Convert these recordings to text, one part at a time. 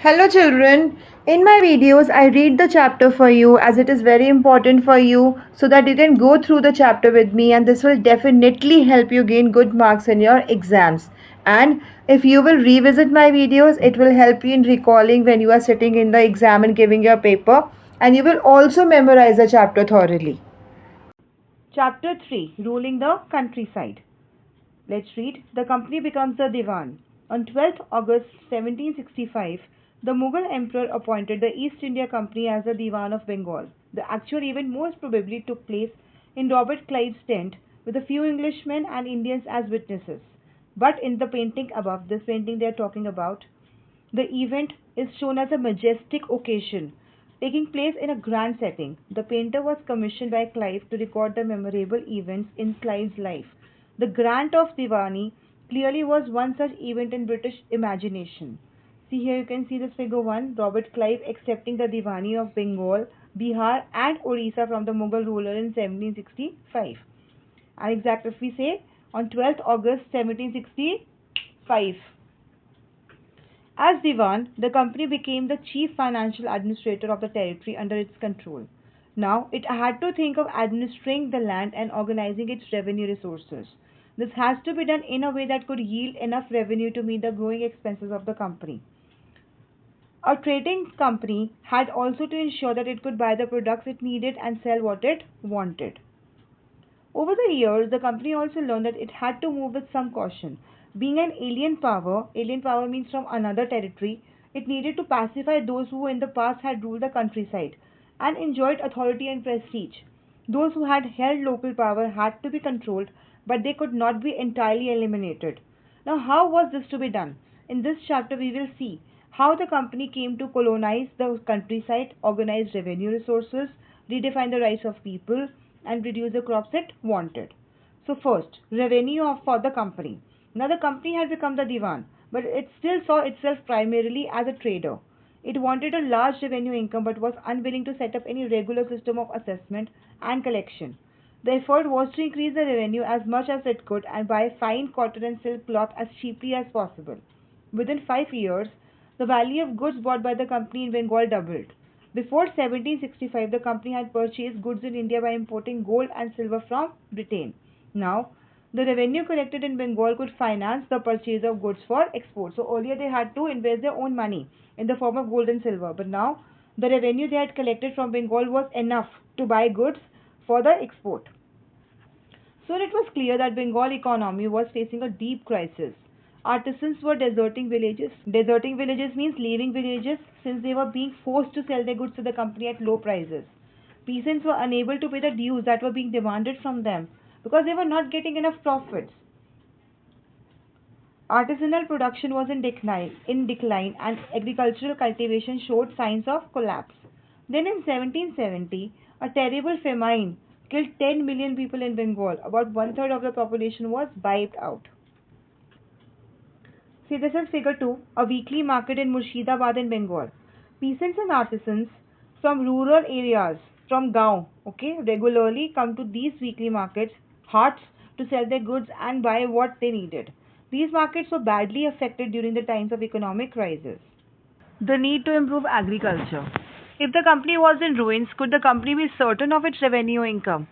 Hello children. In my videos I read the chapter for you as it is very important for you so that you can go through the chapter with me, and this will definitely help you gain good marks in your exams. And if you will revisit my videos, it will help you in recalling when you are sitting in the exam and giving your paper, and you will also memorize the chapter thoroughly. Chapter 3, Ruling the Countryside. Let's read. The company becomes the Diwan. On 12th August 1765, the Mughal emperor appointed the East India Company as the Diwan of Bengal. The actual event most probably took place in Robert Clive's tent with a few Englishmen and Indians as witnesses. But in the painting above, this painting they are talking about, the event is shown as a majestic occasion taking place in a grand setting. The painter was commissioned by Clive to record the memorable events in Clive's life. The grant of Diwani clearly was one such event in British imagination. See here you can see this figure 1, Robert Clive accepting the Diwani of Bengal, Bihar and Orissa from the Mughal ruler in 1765. And exact if we say on 12th August 1765. As Diwan, the company became the chief financial administrator of the territory under its control. Now, it had to think of administering the land and organizing its revenue resources. This has to be done in a way that could yield enough revenue to meet the growing expenses of the company. A trading company had also to ensure that it could buy the products it needed and sell what it wanted. Over the years, the company also learned that it had to move with some caution. Being an alien power means from another territory, it needed to pacify those who in the past had ruled the countryside and enjoyed authority and prestige. Those who had held local power had to be controlled, but they could not be entirely eliminated. Now, how was this to be done? In this chapter, we will see how the company came to colonize the countryside, organize revenue resources, redefine the rights of people, and produce the crops it wanted. So first, revenue for the company. Now the company had become the Diwan, but it still saw itself primarily as a trader. It wanted a large revenue income but was unwilling to set up any regular system of assessment and collection. The effort was to increase the revenue as much as it could and buy fine cotton and silk cloth as cheaply as possible. Within 5 years, the value of goods bought by the company in Bengal doubled. Before 1765, the company had purchased goods in India by importing gold and silver from Britain. Now, the revenue collected in Bengal could finance the purchase of goods for export. So, earlier they had to invest their own money in the form of gold and silver, but now the revenue they had collected from Bengal was enough to buy goods for the export. Soon it was clear that Bengal economy was facing a deep crisis. Artisans were deserting villages. Deserting villages means leaving villages since they were being forced to sell their goods to the company at low prices. Peasants were unable to pay the dues that were being demanded from them because they were not getting enough profits. Artisanal production was in decline and agricultural cultivation showed signs of collapse. Then in 1770, a terrible famine killed 10 million people in Bengal. About one third of the population was wiped out. See, this is figure 2, a weekly market in Murshidabad in Bengal. Peasants and artisans from rural areas, from Gaon, okay, regularly come to these weekly markets, haats, to sell their goods and buy what they needed. These markets were badly affected during the times of economic crisis. The need to improve agriculture. If the company was in ruins, could the company be certain of its revenue income?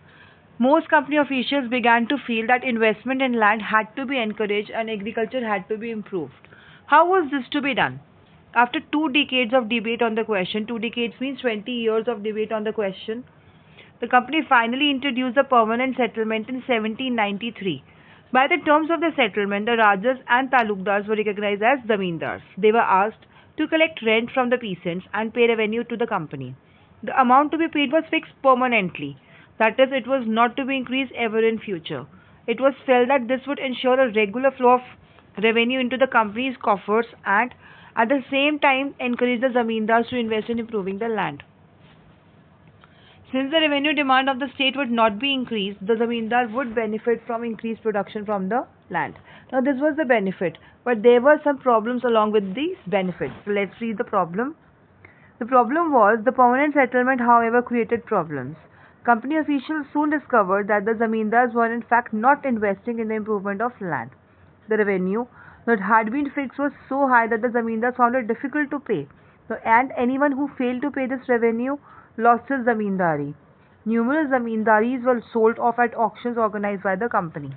Most company officials began to feel that investment in land had to be encouraged and agriculture had to be improved. How was this to be done? After 2 decades of debate on the question, 2 decades means 20 years of debate on the question, the company finally introduced a permanent settlement in 1793. By the terms of the settlement, the Rajas and Talukdars were recognized as Zamindars. They were asked to collect rent from the peasants and pay revenue to the company. The amount to be paid was fixed permanently. That is, it was not to be increased ever in future. It was felt that this would ensure a regular flow of revenue into the company's coffers and at the same time encourage the zamindars to invest in improving the land. Since the revenue demand of the state would not be increased, the zamindar would benefit from increased production from the land. Now, this was the benefit, but there were some problems along with these benefits. So, let's read the problem. The problem was the permanent settlement, however, created problems. Company officials soon discovered that the zamindars were in fact not investing in the improvement of land. The revenue that had been fixed was so high that the zamindars found it difficult to pay. And anyone who failed to pay this revenue lost his zamindari. Numerous zamindaris were sold off at auctions organized by the company.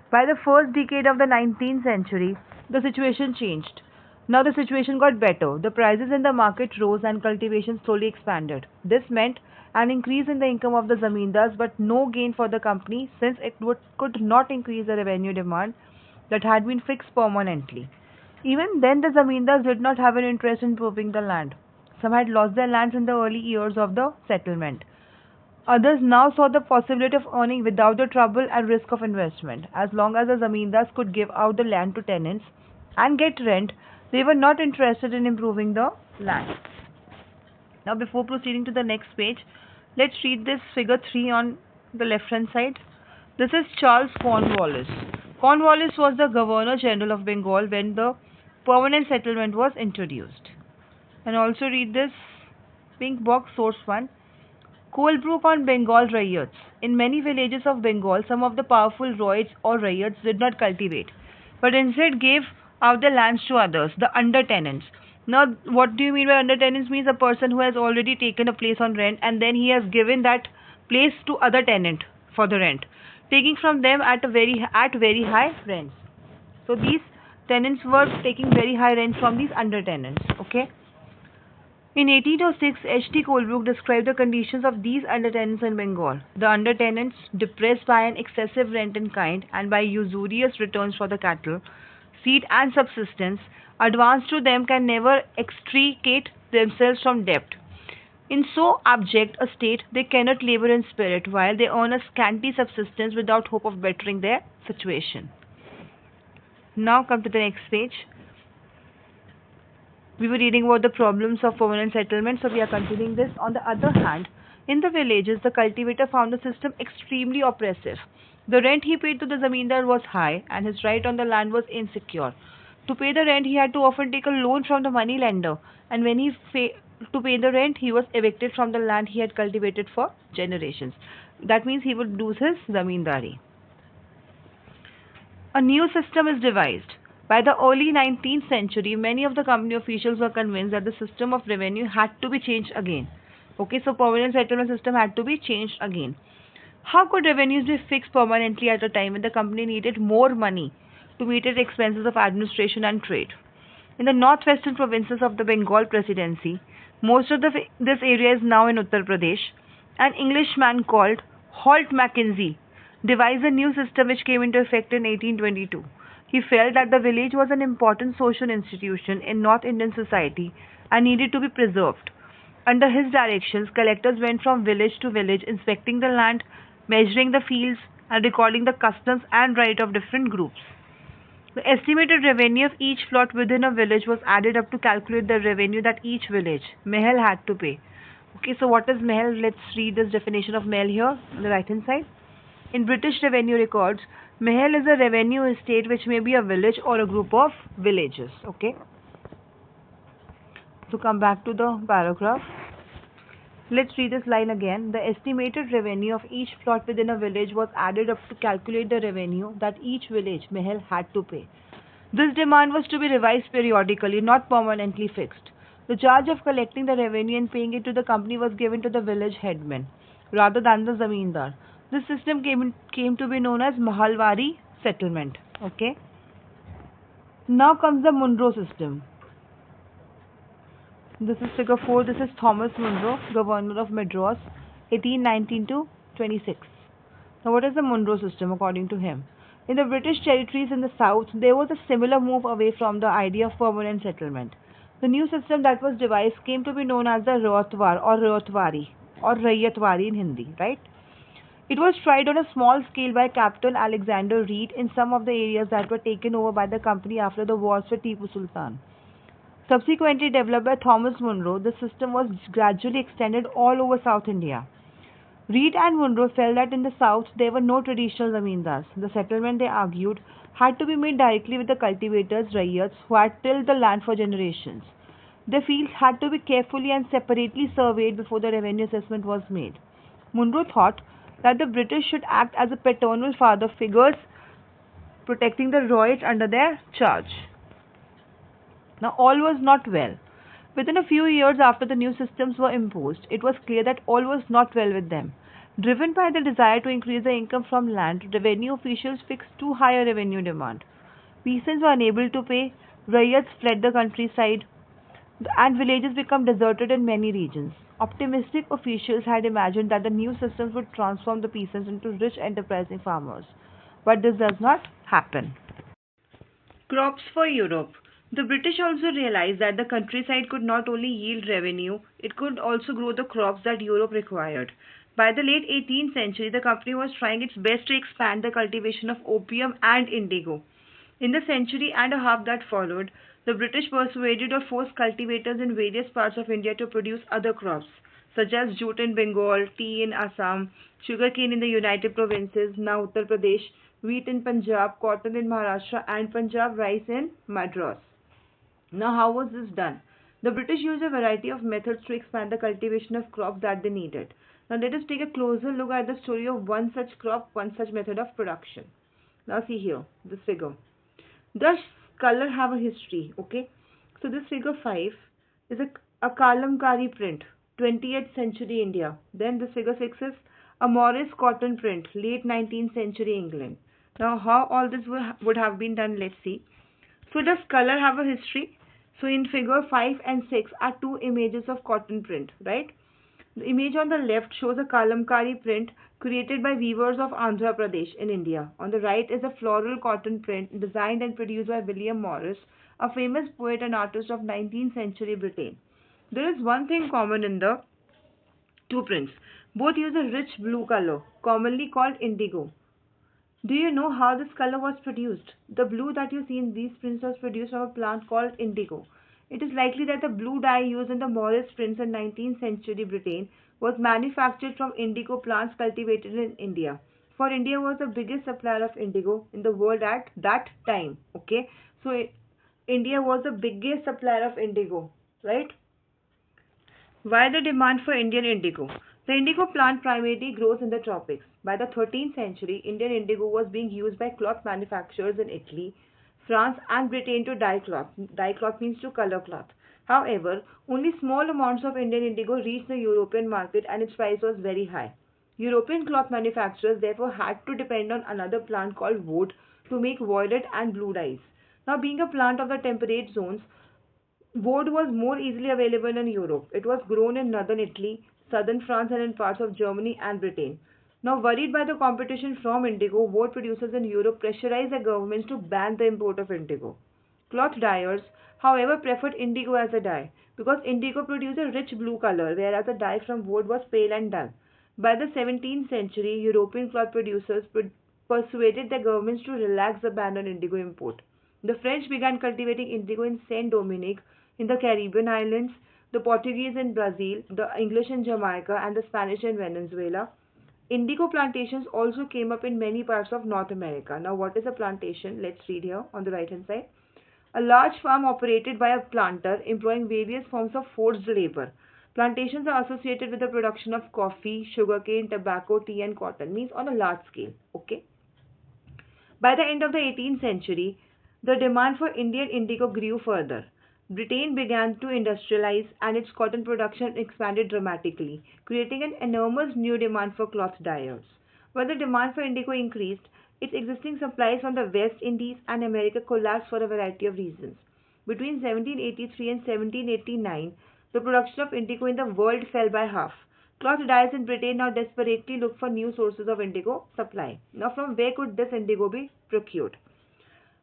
By the first decade of the 19th century, the situation changed. Now the situation got better. The prices in the market rose and cultivation slowly expanded. This meant an increase in the income of the zamindars but no gain for the company since could not increase the revenue demand that had been fixed permanently. Even then, the zamindars did not have an interest in improving the land. Some had lost their lands in the early years of the settlement. Others now saw the possibility of earning without the trouble and risk of investment. As long as the zamindars could give out the land to tenants and get rent, they were not interested in improving the land. Now, before proceeding to the next page, let's read this figure 3 on the left hand side. This is Charles Cornwallis. Cornwallis was the Governor General of Bengal when the permanent settlement was introduced. And also read this pink box, source 1. Coalbrook on Bengal ryots. In many villages of Bengal, some of the powerful roids or ryots did not cultivate, but instead gave out the lands to others, the undertenants. Now, what do you mean by undertenants? Means a person who has already taken a place on rent and then he has given that place to other tenant for the rent, taking from them at very high rents. So these tenants were taking very high rents from these undertenants. Okay. In 1806, H.T. Coalbrook described the conditions of these undertenants in Bengal. The undertenants, depressed by an excessive rent in kind and by usurious returns for the cattle, seed and subsistence, advanced to them can never extricate themselves from debt. In so abject a state, they cannot labor in spirit, while they earn a scanty subsistence without hope of bettering their situation. Now come to the next page. We were reading about the problems of permanent settlement, so we are continuing this. On the other hand, in the villages, the cultivator found the system extremely oppressive. The rent he paid to the zamindar was high, and his right on the land was insecure. To pay the rent, he had to often take a loan from the money lender, and when he to pay the rent, he was evicted from the land he had cultivated for generations. That means he would lose his zamindari. A new system is devised. By the early 19th century, many of the company officials were convinced that the system of revenue had to be changed again. Okay, so permanent settlement system had to be changed again. How could revenues be fixed permanently at a time when the company needed more money to meet its expenses of administration and trade? In the northwestern provinces of the Bengal Presidency, most of this area is now in Uttar Pradesh, an Englishman called Holt Mackenzie devised a new system which came into effect in 1822. He felt that the village was an important social institution in North Indian society and needed to be preserved. Under his directions, collectors went from village to village inspecting the land, measuring the fields, and recording the customs and rights of different groups. The estimated revenue of each plot within a village was added up to calculate the revenue that each village, Mahal, had to pay. Okay, so what is Mahal? Let's read this definition of Mahal here on the right hand side. In British revenue records, Mahal is a revenue estate which may be a village or a group of villages. Okay. So come back to the paragraph. Let's read this line again. The estimated revenue of each plot within a village was added up to calculate the revenue that each village, Mahal, had to pay. This demand was to be revised periodically, not permanently fixed. The charge of collecting the revenue and paying it to the company was given to the village headman rather than the zamindar. This system came to be known as Mahalwari settlement. Okay. Now comes the Munro system. This is figure 4. This is Thomas Munro, Governor of Madras, 1819 to 26. Now what is the Munro system according to him? In the British territories in the south, there was a similar move away from the idea of permanent settlement. The new system that was devised came to be known as the Rayatwar or Rayatwari in Hindi, right? It was tried on a small scale by Captain Alexander Reed in some of the areas that were taken over by the company after the wars with Tipu Sultan. Subsequently developed by Thomas Munro, the system was gradually extended all over South India. Reed and Munro felt that in the south there were no traditional zamindars. The settlement, they argued, had to be made directly with the cultivators, ryots, who had tilled the land for generations. The fields had to be carefully and separately surveyed before the revenue assessment was made. Munro thought that the British should act as a paternal father figures protecting the Rohits under their charge. Now, all was not well. Within a few years after the new systems were imposed, it was clear that all was not well with them. Driven by the desire to increase the income from land, revenue officials fixed too high a revenue demand. Peasants were unable to pay, riots fled the countryside, and villages became deserted in many regions. Optimistic officials had imagined that the new systems would transform the peasants into rich, enterprising farmers. But this does not happen. Crops for Europe. The British also realized that the countryside could not only yield revenue, it could also grow the crops that Europe required. By the late 18th century, the company was trying its best to expand the cultivation of opium and indigo. In the century and a half that followed, the British persuaded or forced cultivators in various parts of India to produce other crops, such as jute in Bengal, tea in Assam, sugarcane in the United Provinces, now Uttar Pradesh, wheat in Punjab, cotton in Maharashtra, and Punjab rice in Madras. Now, how was this done? The British used a variety of methods to expand the cultivation of crops that they needed. Now, let us take a closer look at the story of one such crop, one such method of production. Now, see here, this figure. Does color have a history? Okay. So, this figure 5 is a Kalamkari print, 20th century India. Then this figure 6 is a Morris cotton print, late 19th century England. Now, how all this would have been done, let's see. So, does color have a history? So, in figure 5 and 6 are two images of cotton print, right? The image on the left shows a Kalamkari print created by weavers of Andhra Pradesh in India. On the right is a floral cotton print designed and produced by William Morris, a famous poet and artist of 19th century Britain. There is one thing common in the two prints. Both use a rich blue color, commonly called indigo. Do you know how this color was produced? The blue that you see in these prints was produced from a plant called indigo. It is likely that the blue dye used in the Morris prints in 19th century Britain was manufactured from indigo plants cultivated in India. For India was the biggest supplier of indigo in the world at that time. Okay, so India was the biggest supplier of indigo, right? Why the demand for Indian indigo? The indigo plant primarily grows in the tropics. By the 13th century, Indian indigo was being used by cloth manufacturers in Italy, France, and Britain to dye cloth. Dye cloth means to color cloth. However, only small amounts of Indian indigo reached the European market and its price was very high. European cloth manufacturers therefore had to depend on another plant called woad to make violet and blue dyes. Now, being a plant of the temperate zones, woad was more easily available in Europe. It was grown in northern Italy, southern France, and in parts of Germany and Britain. Now, worried by the competition from indigo, woad producers in Europe pressurized the governments to ban the import of indigo. Cloth dyers, however, preferred indigo as a dye because indigo produced a rich blue color, whereas the dye from wood was pale and dull. By the 17th century, European cloth producers persuaded their governments to relax the ban on indigo import. The French began cultivating indigo in Saint Dominique in the Caribbean islands, the Portuguese in Brazil, the English in Jamaica, and the Spanish in Venezuela. Indigo plantations also came up in many parts of North America. Now, what is a plantation? Let's read here on the right hand side. A large farm operated by a planter employing various forms of forced labor. Plantations are associated with the production of coffee, sugarcane, tobacco, tea, and cotton, means on a large scale. Okay. By the end of the 18th century, the demand for Indian indigo grew further. Britain began to industrialize and its cotton production expanded dramatically, creating an enormous new demand for cloth dyers. When the demand for indigo increased, its existing supplies from the West Indies and America collapsed for a variety of reasons. Between 1783 and 1789, the production of indigo in the world fell by half. Cloth dyers in Britain now desperately looked for new sources of indigo supply. Now, from where could this indigo be procured?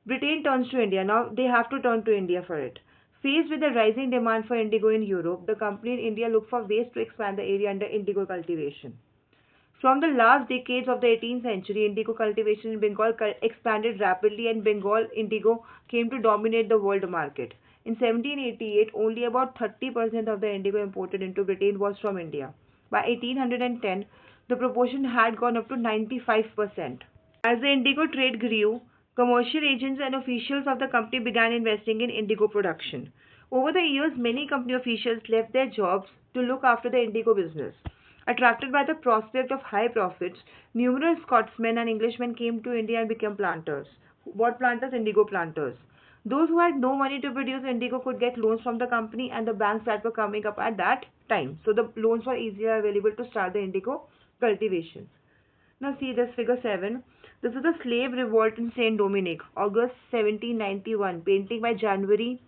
Britain turns to India. Now, they have to turn to India for it. Faced with the rising demand for indigo in Europe, the company in India looked for ways to expand the area under indigo cultivation. From the last decades of the 18th century, indigo cultivation in Bengal expanded rapidly and Bengal indigo came to dominate the world market. In 1788, only about 30% of the indigo imported into Britain was from India. By 1810, the proportion had gone up to 95%. As the indigo trade grew, commercial agents and officials of the company began investing in indigo production. Over the years, many company officials left their jobs to look after the indigo business. Attracted by the prospect of high profits, numerous Scotsmen and Englishmen came to India and became planters. What planters? Indigo planters. Those who had no money to produce indigo could get loans from the company and the banks that were coming up at that time. So the loans were easily available to start the indigo cultivation. Now see this figure 7. This is the slave revolt in Saint Dominic, August 1791, painting by January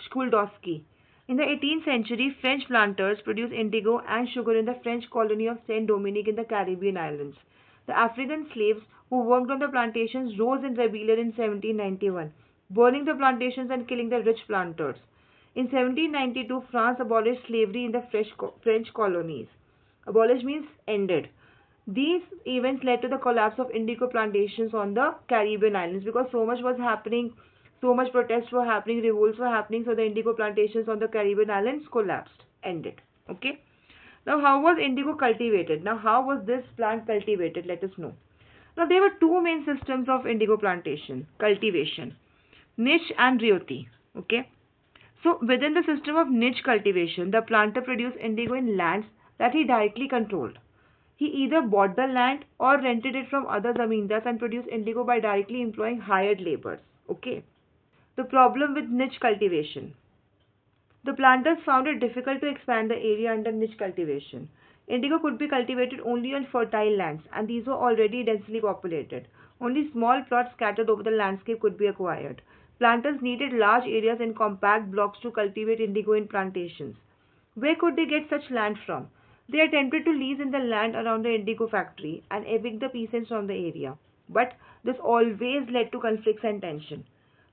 Skuldowski. In the 18th century, French planters produced indigo and sugar in the French colony of Saint Dominic in the Caribbean islands. The African slaves who worked on the plantations rose in rebellion in 1791, burning the plantations and killing the rich planters. In 1792, France abolished slavery in the French colonies. Abolished means ended. These events led to the collapse of indigo plantations on the Caribbean islands because so much was happening, so much protests were happening, revolts were happening, so the indigo plantations on the Caribbean islands collapsed, ended. Okay. Now, how was indigo cultivated? Now, how was this plant cultivated? Let us know. Now, there were two main systems of indigo plantation cultivation, niche and ryote. Okay. So, within the system of niche cultivation, the planter produced indigo in lands that he directly controlled. He either bought the land or rented it from other zamindars and produced indigo by directly employing hired laborers. Okay. The problem with niche cultivation. The planters found it difficult to expand the area under niche cultivation. Indigo could be cultivated only on fertile lands, and these were already densely populated. Only small plots scattered over the landscape could be acquired. Planters needed large areas and compact blocks to cultivate indigo in plantations. Where could they get such land from? They attempted to lease in the land around the indigo factory and evict the peasants from the area. But this always led to conflicts and tension.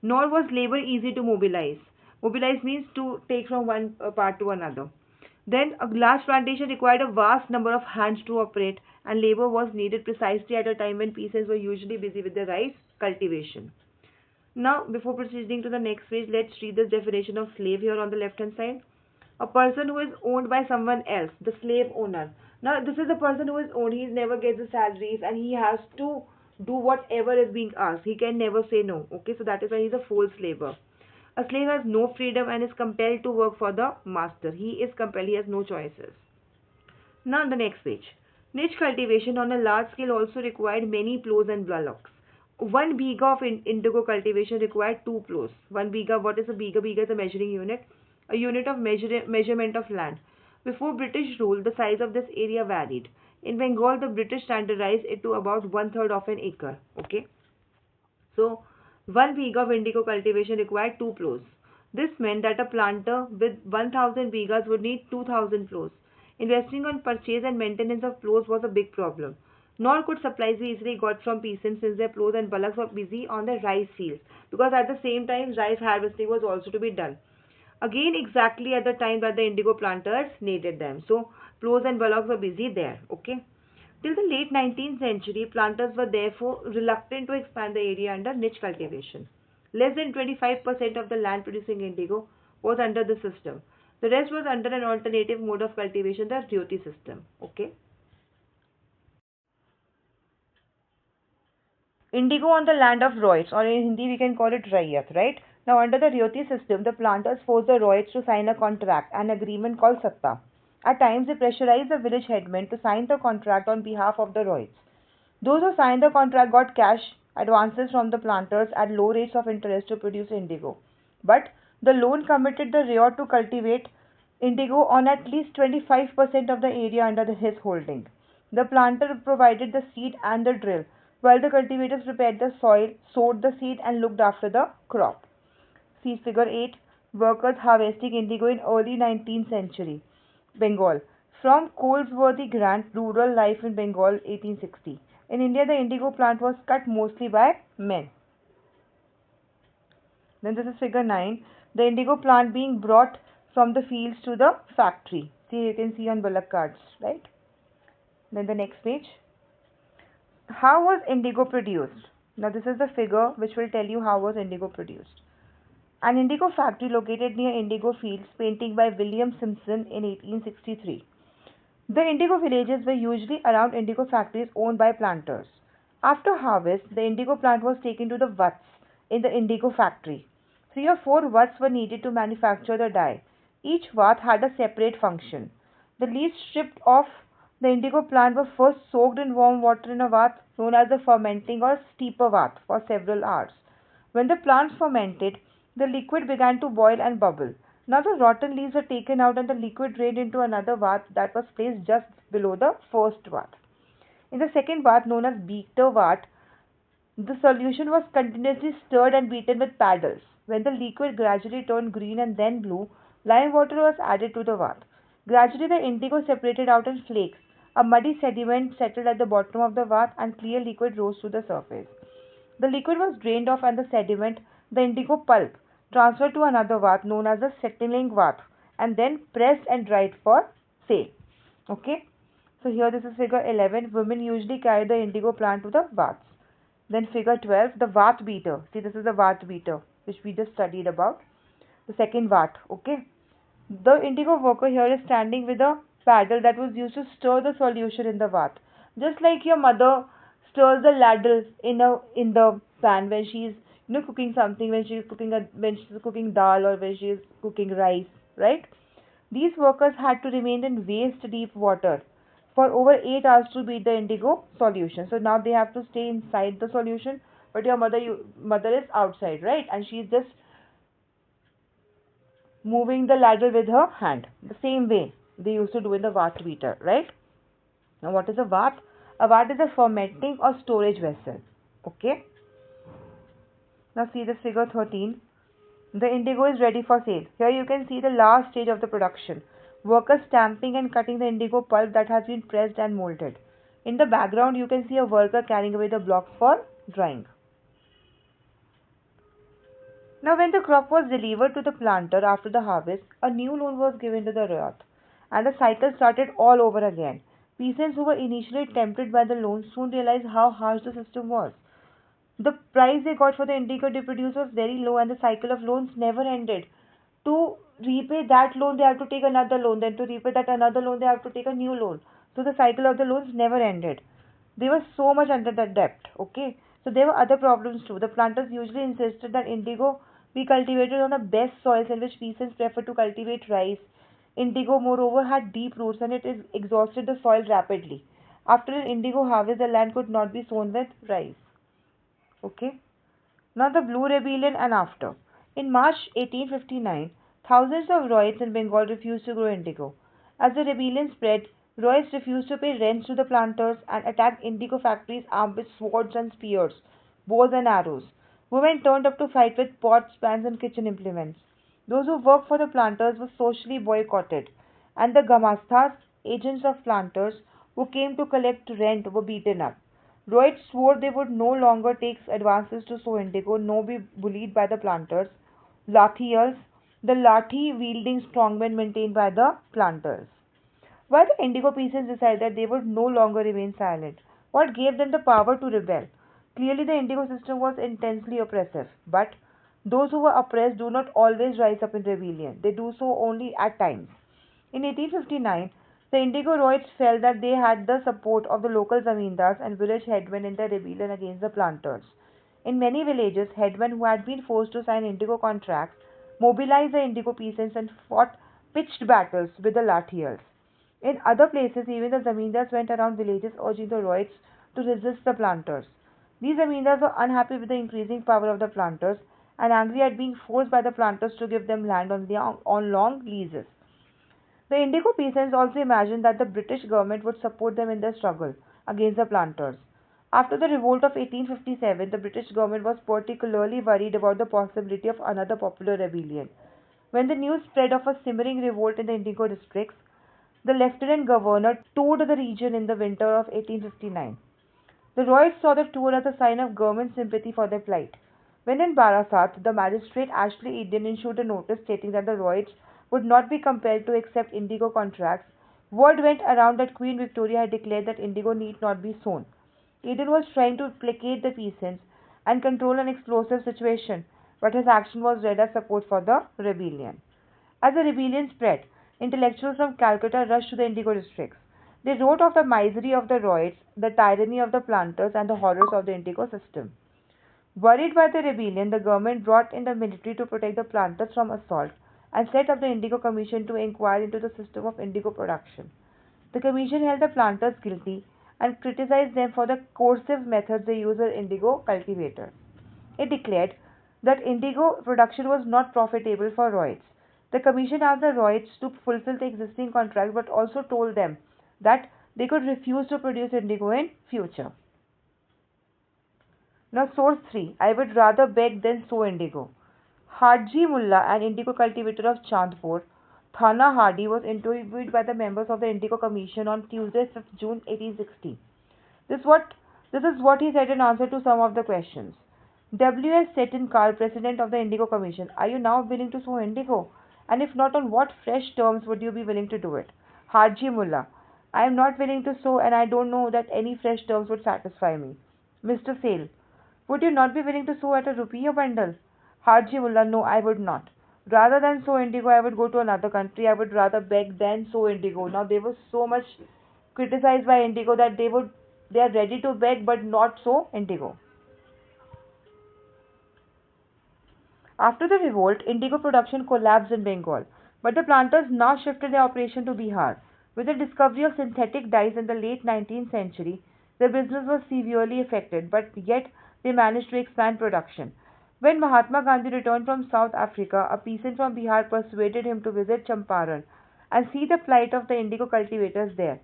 Nor was labor easy to mobilize. Mobilize means to take from one part to another. Then a large plantation required a vast number of hands to operate, and labor was needed precisely at a time when peasants were usually busy with their rice cultivation. Now, before proceeding to the next page, let's read the definition of slave here on the left hand side. A person who is owned by someone else, the slave owner. Now, this is a person who is owned. He never gets the salaries and he has to do whatever is being asked. He can never say no. Okay, so that is why he is a forced labor. A slave has no freedom and is compelled to work for the master. He is compelled, he has no choices. Now, on the next page. Niche cultivation on a large scale also required many plows and bullocks. 1 biga of indigo cultivation required 2 plows. 1 biga, what is a biga? Biga is a measuring unit, a unit of measurement of land. Before British rule, the size of this area varied. In Bengal, the British standardized it to about one third of an acre. Okay, so 1 biga of indigo cultivation required 2 plows. This meant that a planter with 1000 bigas would need 2000 plows. Investing on purchase and maintenance of plows was a big problem. Nor could supplies be easily got from peasants since their plows and bullocks were busy on the rice fields because at the same time rice harvesting was also to be done. Again, exactly at the time that the indigo planters needed them. So, plows and bullocks were busy there. Okay. Till the late 19th century, planters were therefore reluctant to expand the area under niche cultivation. Less than 25% of the land producing indigo was under the system. The rest was under an alternative mode of cultivation, the ryote system. Okay. Indigo on the land of Roits, or in Hindi we can call it Raiyat, right? Now, under the Ryote system, the planters forced the Roits to sign a contract, an agreement called Satta. At times, they pressurized the village headmen to sign the contract on behalf of the Roits. Those who signed the contract got cash advances from the planters at low rates of interest to produce indigo. But the loan committed the Ryot to cultivate indigo on at least 25% of the area under his holding. The planter provided the seed and the drill, while the cultivators prepared the soil, sowed the seed, and looked after the crop. See figure 8. Workers harvesting indigo in early 19th century. Bengal. From Colesworthy Grant, Rural Life in Bengal, 1860. In India, the indigo plant was cut mostly by men. Then this is figure 9. The indigo plant being brought from the fields to the factory. See, you can see on bullock carts, right? Then the next page. How was indigo produced? Now this is the figure which will tell you how was indigo produced. An indigo factory located near Indigo Fields, painting by William Simpson in 1863. The indigo villages were usually around indigo factories owned by planters. After harvest, the indigo plant was taken to the vats in the indigo factory. 3 or 4 vats were needed to manufacture the dye. Each vat had a separate function. The leaves stripped off The indigo plant was first soaked in warm water in a vat known as a fermenting or steeper vat for several hours. When the plants fermented, the liquid began to boil and bubble. Now the rotten leaves were taken out and the liquid drained into another vat that was placed just below the first vat. In the second vat, known as beater vat, the solution was continuously stirred and beaten with paddles. When the liquid gradually turned green and then blue, lime water was added to the vat. Gradually, the indigo separated out in flakes. A muddy sediment settled at the bottom of the vat and clear liquid rose to the surface. The liquid was drained off and the sediment, the indigo pulp, transferred to another vat known as the settling vat and then pressed and dried for sale. Okay. So here this is figure 11. Women usually carry the indigo plant to the vats. Then figure 12, the vat beater. See, this is the vat beater which we just studied about. The second vat. Okay. The indigo worker here is standing with a paddle that was used to stir the solution in the vat. Just like your mother stirs the ladle in the pan when she is cooking something, when she's cooking dal or when she is cooking rice, right? These workers had to remain in waist deep water for over 8 hours to beat the indigo solution. So now they have to stay inside the solution, but your mother is outside, right? And she is just moving the ladle with her hand. The same way they used to do in the vat beater, right? Now what is a vat? A vat is a fermenting or storage vessel. Okay. Now see this figure 13. The indigo is ready for sale. Here you can see the last stage of the production. Workers stamping and cutting the indigo pulp that has been pressed and molded. In the background you can see a worker carrying away the blocks for drying. Now when the crop was delivered to the planter after the harvest, a new loan was given to the Royat, and the cycle started all over again. Peasants who were initially tempted by the loan soon realized how harsh the system was. The price they got for the indigo they produced was very low and the cycle of loans never ended. To repay that loan they have to take another loan, then to repay that another loan they have to take a new loan. So the cycle of the loans never ended. They were so much under the debt. Okay. So there were other problems too. The planters usually insisted that indigo be cultivated on the best soils in which peasants preferred to cultivate rice. Indigo moreover had deep roots and it is exhausted the soil rapidly. After an indigo harvest the land could not be sown with rice. Okay. Now the Blue Rebellion and after. In March 1859, thousands of Rohits in Bengal refused to grow indigo. As the rebellion spread, Rohits refused to pay rents to the planters and attacked indigo factories armed with swords and spears, bows and arrows. Women turned up to fight with pots, pans, and kitchen implements. Those who worked for the planters were socially boycotted, and the Gamasthas, agents of planters, who came to collect rent, were beaten up. Rohit swore they would no longer take advances to sow indigo, nor be bullied by the planters. Lathials, the lathi-wielding strongmen maintained by the planters. Why the indigo peasants decided that they would no longer remain silent? What gave them the power to rebel? Clearly, the indigo system was intensely oppressive, but those who were oppressed do not always rise up in rebellion. They do so only at times. In 1859, the Indigo Roids felt that they had the support of the local zamindars and village headmen in the rebellion against the planters. In many villages, headmen who had been forced to sign indigo contracts mobilized the indigo peasants and fought pitched battles with the Lathials. In other places, even the zamindars went around villages urging the Roids to resist the planters. These zamindars were unhappy with the increasing power of the planters and angry at being forced by the planters to give them land on long leases. The indigo peasants also imagined that the British government would support them in their struggle against the planters. After the revolt of 1857, the British government was particularly worried about the possibility of another popular rebellion. When the news spread of a simmering revolt in the indigo districts, the lieutenant governor toured the region in the winter of 1859. The Royals saw the tour as a sign of government sympathy for their plight. When in Barasat, the magistrate Ashley Eden issued a notice stating that the Royals would not be compelled to accept indigo contracts. Word went around that Queen Victoria had declared that indigo need not be sown. Eden was trying to placate the peasants and control an explosive situation, but his action was read as support for the rebellion. As the rebellion spread, intellectuals from Calcutta rushed to the indigo districts. They wrote of the misery of the Royals, the tyranny of the planters, and the horrors of the indigo system. Worried by the rebellion, the government brought in the military to protect the planters from assault and set up the Indigo Commission to inquire into the system of indigo production. The commission held the planters guilty and criticized them for the coercive methods they used with indigo cultivators. It declared that indigo production was not profitable for Rhodes. The commission asked the Rhodes to fulfill the existing contract but also told them that they could refuse to produce indigo in future. Now, source 3. I would rather beg than sow indigo. Haji Mullah, an indigo cultivator of Chandpur, Thana Hardi, was interviewed by the members of the Indigo Commission on Tuesday, 5th June 1860. This, what, this is what he said in answer to some of the questions. W.S. Setinkar, president of the Indigo Commission, are you now willing to sow indigo? And if not, on what fresh terms would you be willing to do it? Haji Mullah, I am not willing to sow and I don't know that any fresh terms would satisfy me. Mr. Sale, would you not be willing to sow at a rupee a bundle? Haji Mullah, no, I would not. Rather than sow indigo, I would go to another country. I would rather beg than sow indigo. Now they were so much criticized by indigo that they are ready to beg but not sow indigo. After the revolt, indigo production collapsed in Bengal, but the planters now shifted their operation to Bihar. With the discovery of synthetic dyes in the late 19th century, the business was severely affected, but yet they managed to expand production. When Mahatma Gandhi returned from South Africa, a peasant from Bihar persuaded him to visit Champaran and see the plight of the indigo cultivators there.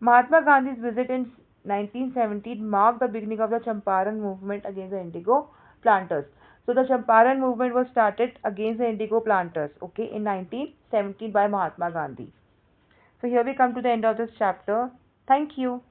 Mahatma Gandhi's visit in 1917 marked the beginning of the Champaran movement against the indigo planters. So the Champaran movement was started against the indigo planters, okay, in 1917 by Mahatma Gandhi. So here we come to the end of this chapter. Thank you.